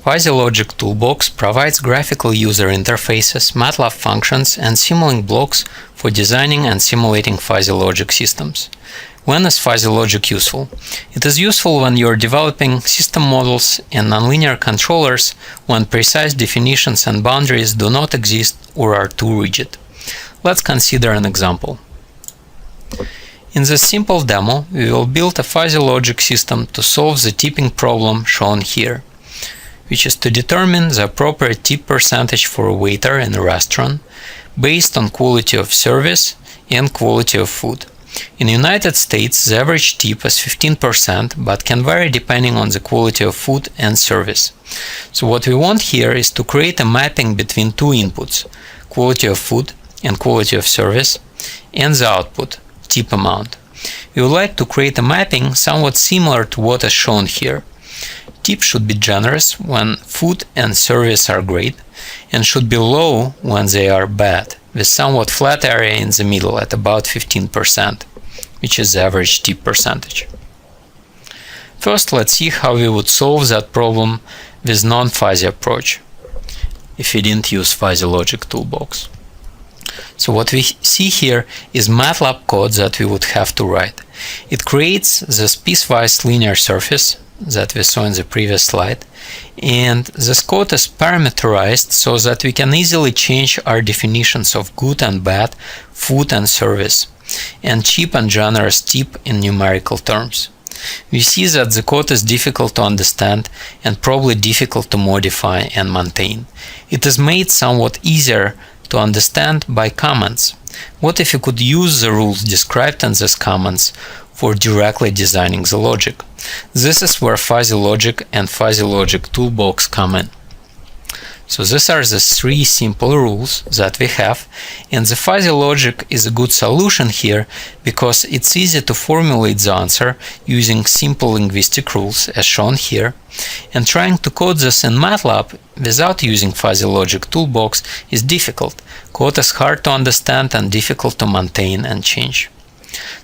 Fuzzy Logic Toolbox provides graphical user interfaces, Matlab functions, and Simulink blocks for designing and simulating fuzzy logic systems. When is fuzzy logic useful? It is useful when you are developing system models and nonlinear controllers when precise definitions and boundaries do not exist or are too rigid. Let's consider an example. In this simple demo, we will build a fuzzy logic system to solve the tipping problem shown here, which is to determine the appropriate tip percentage for a waiter in a restaurant based on quality of service and quality of food. In the United States, the average tip is 15%, but can vary depending on the quality of food and service. So what we want here is to create a mapping between two inputs, quality of food and quality of service, and the output, tip amount. We would like to create a mapping somewhat similar to what is shown here. Tip should be generous when food and service are great, and should be low when they are bad, with somewhat flat area in the middle at about 15%, which is the average tip percentage. First, let's see how we would solve that problem with non-fuzzy approach, if we didn't use Fuzzy Logic Toolbox. So what we see here is Matlab code that we would have to write. It creates this piecewise linear surface that we saw in the previous slide, and this code is parameterized so that we can easily change our definitions of good and bad, food and service, and cheap and generous tip in numerical terms. We see that the code is difficult to understand and probably difficult to modify and maintain. It is made somewhat easier to understand by comments. What if you could use the rules described in these comments for directly designing the logic? This is where Fuzzy Logic and Fuzzy Logic Toolbox come in. So these are the three simple rules that we have, and the Fuzzy Logic is a good solution here because it's easy to formulate the answer using simple linguistic rules as shown here, and trying to code this in Matlab without using Fuzzy Logic Toolbox is difficult. Code is hard to understand and difficult to maintain and change.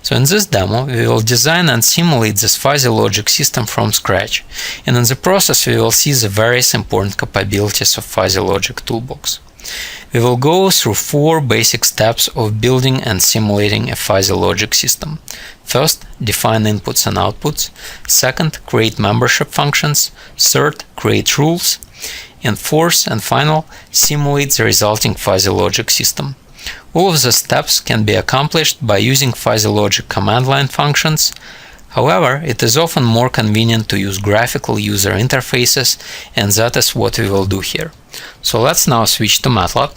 So in this demo, we will design and simulate this fuzzy logic system from scratch, and in the process we will see the various important capabilities of Fuzzy Logic Toolbox. We will go through 4 basic steps of building and simulating a fuzzy logic system. First, define inputs and outputs. Second, create membership functions. Third, create rules. And fourth and final, simulate the resulting fuzzy logic system. All of the steps can be accomplished by using Fuzzy Logic command line functions. However, it is often more convenient to use graphical user interfaces, and that is what we will do here. So let's now switch to Matlab,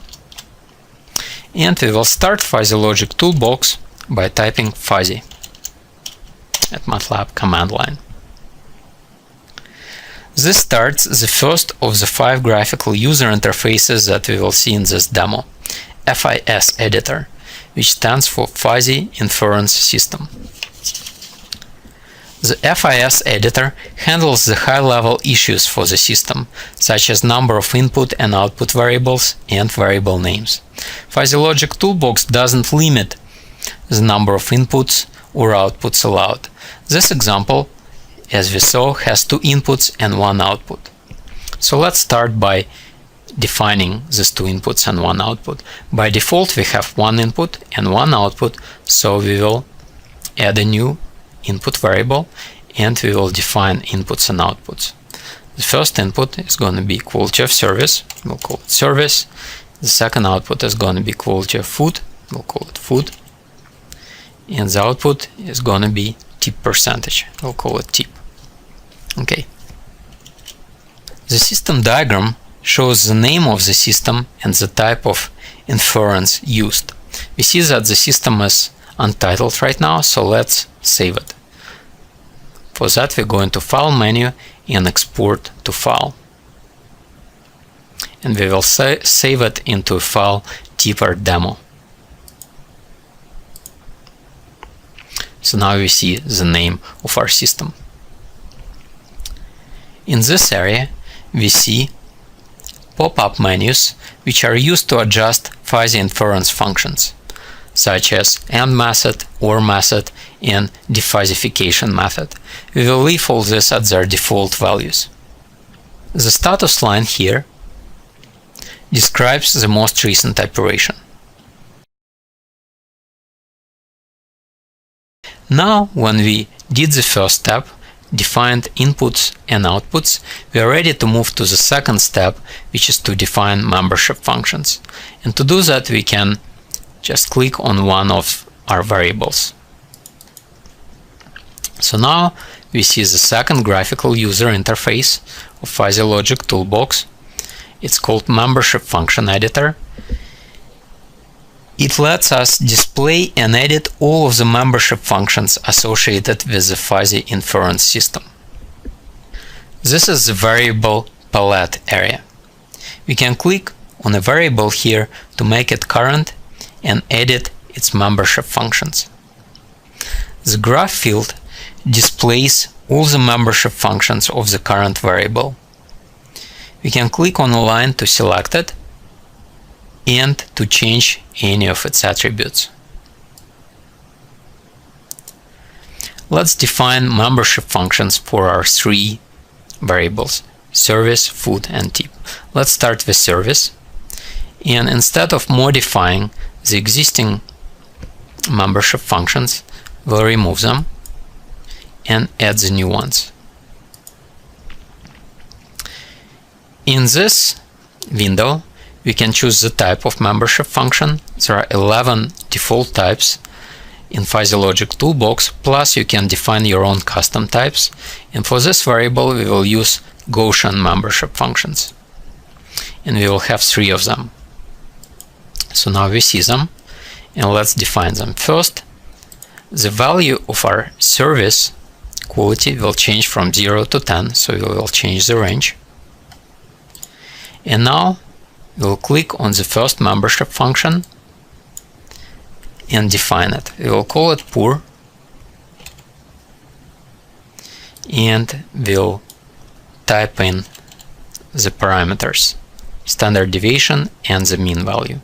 and we will start Fuzzy Logic Toolbox by typing fuzzy at Matlab command line. This starts the first of the 5 graphical user interfaces that we will see in this demo. FIS editor, which stands for Fuzzy Inference System. The FIS editor handles the high-level issues for the system, such as number of input and output variables and variable names. Fuzzy Logic Toolbox doesn't limit the number of inputs or outputs allowed. This example, as we saw, has 2 inputs and 1 output. So let's start by defining these 2 inputs and 1 output. By default we have 1 input and 1 output, so we will add a new input variable and we will define inputs and outputs. The first input is going to be quality of service, we'll call it service. The second output is going to be quality of food, we'll call it food. And the output is going to be tip percentage, we'll call it tip. Okay. The system diagram shows the name of the system and the type of inference used. We see that the system is untitled right now, so let's save it. For that we go into File menu and Export to File. And we will save it into a file tipper demo. So now we see the name of our system. In this area we see pop-up menus which are used to adjust fuzzy inference functions, such as AND method, OR method, and defuzzification method. We will leave all this at their default values. The status line here describes the most recent operation. Now, when we did the first step, defined inputs and outputs, we are ready to move to the second step, which is to define membership functions. And to do that, we can just click on one of our variables. So now we see the second graphical user interface of Fuzzy Logic Toolbox. It's called Membership Function Editor. It lets us display and edit all of the membership functions associated with the fuzzy inference system. This is the variable palette area. We can click on a variable here to make it current and edit its membership functions. The graph field displays all the membership functions of the current variable. We can click on a line to select it and to change any of its attributes. Let's define membership functions for our three variables: service, food, and tip. Let's start with service, and instead of modifying the existing membership functions, we'll remove them and add the new ones. In this window, we can choose the type of membership function. There are 11 default types in Fuzzy Logic Toolbox, plus you can define your own custom types. And for this variable, we will use Gaussian membership functions. And we will have 3 of them. So now we see them, and let's define them. First, the value of our service quality will change from 0 to 10, so we will change the range. And now we'll click on the first membership function and define it. We will call it poor, and we'll type in the parameters, standard deviation and the mean value.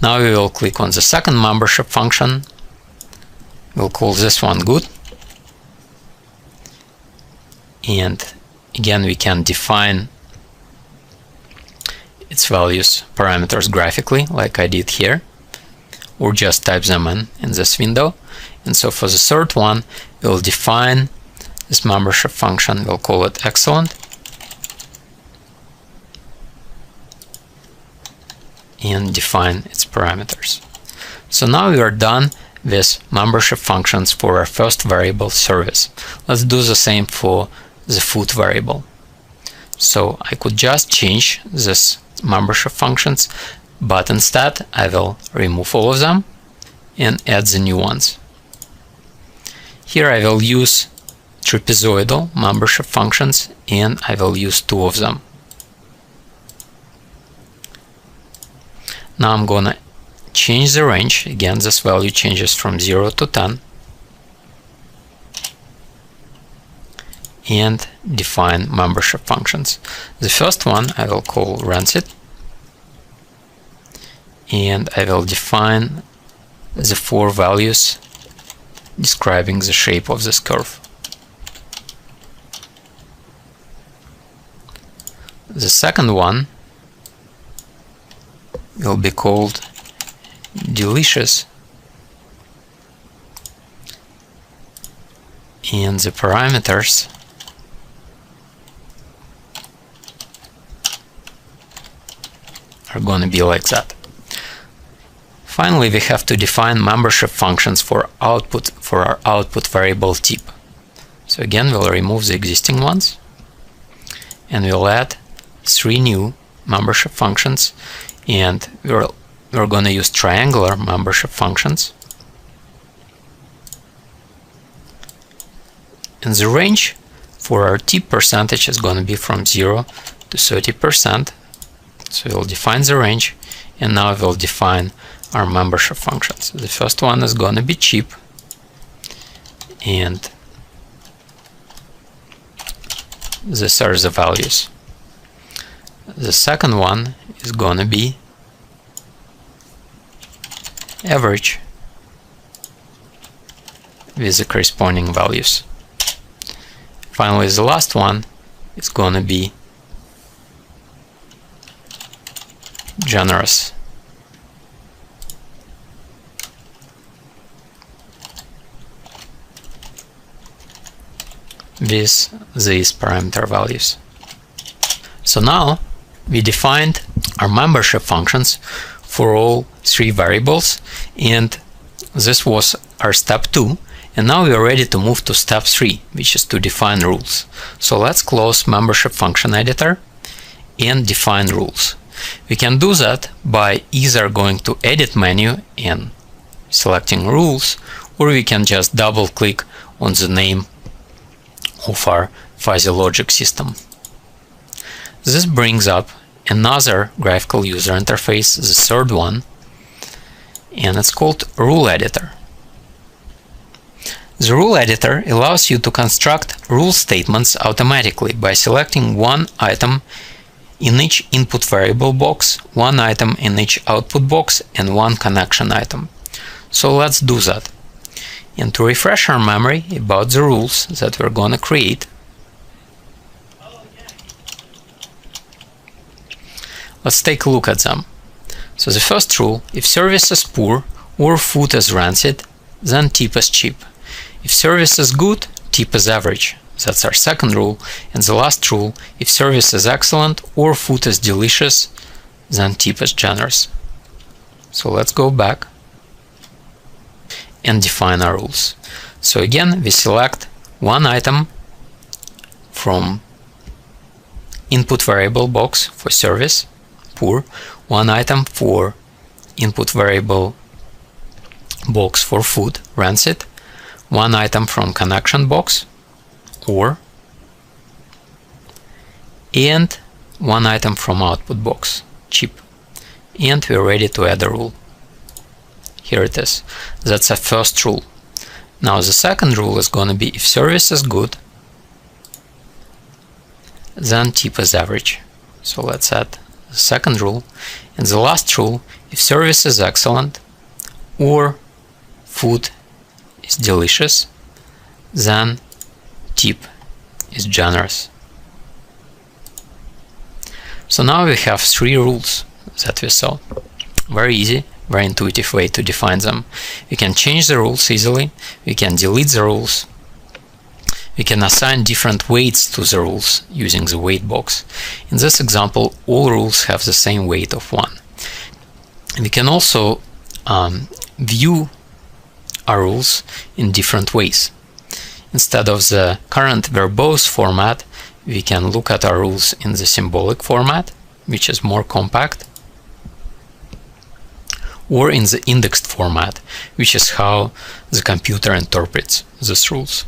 Now we will click on the second membership function. We'll call this one good, and again we can define its values, parameters graphically, like I did here, or just type them in this window. And so for the third one, we'll define this membership function. We'll call it excellent, and define its parameters. So now we are done with membership functions for our first variable, service. Let's do the same for the food variable. So I could just change this membership functions, but instead I will remove all of them and add the new ones. Here I will use trapezoidal membership functions, and I will use 2 of them. Now I'm gonna change the range. Again, this value changes from 0 to 10, and define membership functions. The first one I will call rancid, and I will define the 4 values describing the shape of this curve. The second one will be called delicious, and the parameters are going to be like that. Finally, we have to define membership functions for our output variable tip. So again, we'll remove the existing ones, and we'll add 3 new membership functions, and we're going to use triangular membership functions. And the range for our tip percentage is going to be from 0 to 30%. So we'll define the range, and now we'll define our membership functions. The first one is going to be cheap, and these are the values. The second one is going to be average with the corresponding values. Finally, the last one is going to be generous. With these parameter values. So now we defined our membership functions for all three variables, and this was our step 2. And now we are ready to move to step 3, which is to define rules. So let's close membership function editor and define rules. We can do that by either going to edit menu and selecting rules, or we can just double click on the name of our fuzzy logic system. This brings up another graphical user interface, the third one, and it's called Rule Editor. The Rule Editor allows you to construct rule statements automatically by selecting one item in each input variable box, one item in each output box, and one connection item. So let's do that. And to refresh our memory about the rules that we're going to create, let's take a look at them. So the first rule: if service is poor or food is rancid, then tip is cheap. If service is good, tip is average. That's our second rule. And the last rule: if service is excellent or food is delicious, then tip is generous. So let's go back and define our rules. So again, we select one item from input variable box for service, poor, one item for input variable box for food, rancid, one item from connection box, or, and one item from output box, cheap. And we're ready to add a rule. Here it is. That's a first rule. Now the second rule is going to be: if service is good, then tip is average. So let's add the second rule. And the last rule: if service is excellent or food is delicious, then tip is generous. So now we have three rules that we saw. Very easy, very intuitive way to define them. We can change the rules easily, we can delete the rules, we can assign different weights to the rules using the weight box. In this example, all rules have the same weight of 1. We can also view our rules in different ways. Instead of the current verbose format, we can look at our rules in the symbolic format, which is more compact, or in the indexed format, which is how the computer interprets these rules.